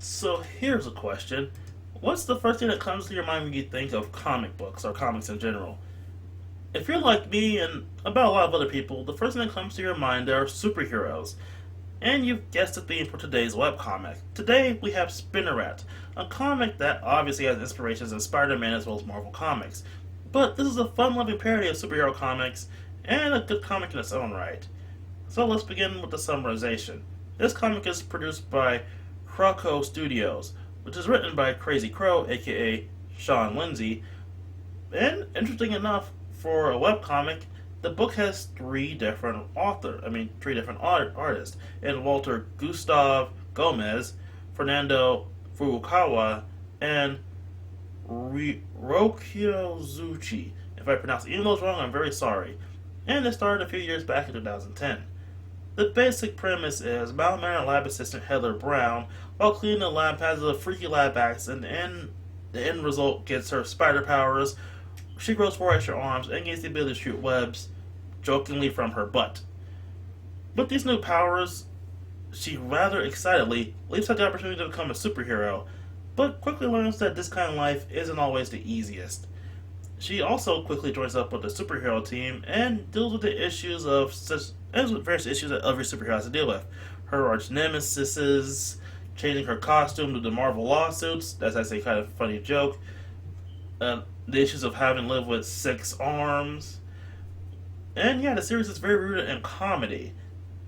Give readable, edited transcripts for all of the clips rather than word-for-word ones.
So here's a question. What's the first thing that comes to your mind when you think of comic books or comics in general? If you're like me and about a lot of other people, the first thing that comes to your mind are superheroes. And you've guessed the theme for today's webcomic. Today we have Spinerette, a comic that obviously has inspirations in Spider-Man as well as Marvel Comics. But this is a fun-loving parody of superhero comics and a good comic in its own right. So let's begin with the summarization. This comic is produced by Croco Studios, which is written by Crazy Crow, aka Sean Lindsay. And interesting enough, for a webcomic, the book has three different artists, and Walter Gustav Gomez, Fernando Furukawa, and Rokyo Zuchi. If I pronounce any of those wrong, I'm very sorry. And it started a few years back in 2010. The basic premise is Mount Manor lab assistant Heather Brown, while cleaning the lab, has a freaky lab accident, and the end result gets her spider powers. She grows four extra arms and gains the ability to shoot webs, jokingly from her butt. With these new powers, she rather excitedly leaps at the opportunity to become a superhero, but quickly learns that this kind of life isn't always the easiest. She also quickly joins up with the superhero team and deals with the issues of various issues that every superhero has to deal with. Her arch nemesis, changing her costume to the Marvel lawsuits, that's actually kind of a funny joke. The issues of having lived with six arms. And yeah, the series is very rooted in comedy.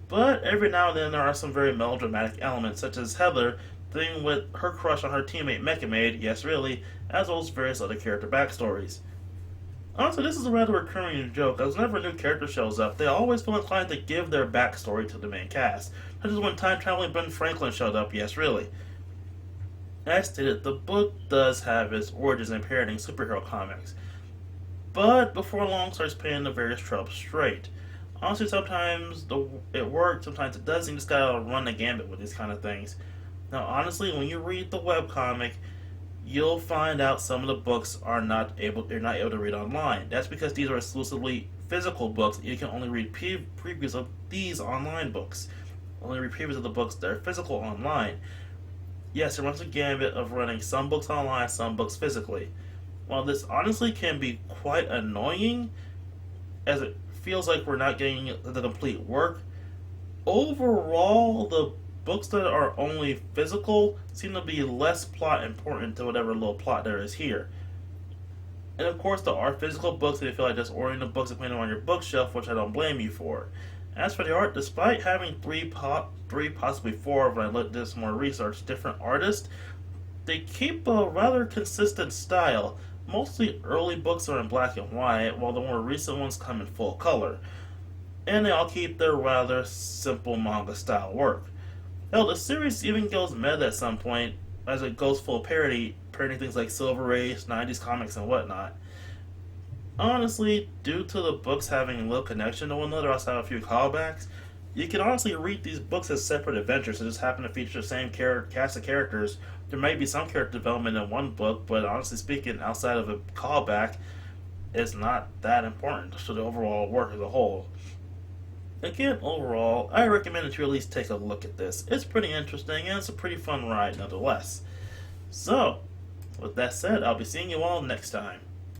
But every now and then there are some very melodramatic elements, such as Heather dealing with her crush on her teammate Mechamaid, yes really, as well as various other character backstories. Honestly, this is a rather recurring joke, as whenever a new character shows up, they always feel inclined to give their backstory to the main cast, such as when time-traveling Ben Franklin showed up, yes really. As stated, the book does have its origins in parodying superhero comics, but before long starts paying the various tropes straight. Honestly, sometimes it works, sometimes it doesn't. You just gotta run the gambit with these kind of things. Now, honestly, when you read the webcomic, you'll find out some of the books are not able to read online. That's because these are exclusively physical books. You can only read previews of these online books. Only read previews of the books that are physical online. Yes, it runs a gambit of running some books online, some books physically. While this honestly can be quite annoying, as it feels like we're not getting the complete work, overall, the books that are only physical seem to be less plot important to whatever little plot there is here. And of course, there are physical books that you feel like just ordering the books and putting them on your bookshelf, which I don't blame you for. As for the art, despite having three, possibly four, when I did some more research, different artists, they keep a rather consistent style. Mostly early books are in black and white, while the more recent ones come in full color. And they all keep their rather simple manga-style work. Hell, the series even goes meta at some point, as it goes full parodying things like Silver Race, 90s comics, and whatnot. Honestly, due to the books having little connection to one another outside of a few callbacks, you can honestly read these books as separate adventures that just happen to feature the same cast of characters. There may be some character development in one book, but honestly speaking, outside of a callback, it's not that important to the overall work as a whole. Again, overall, I recommend that you at least take a look at this. It's pretty interesting, and it's a pretty fun ride nonetheless. So, with that said, I'll be seeing you all next time.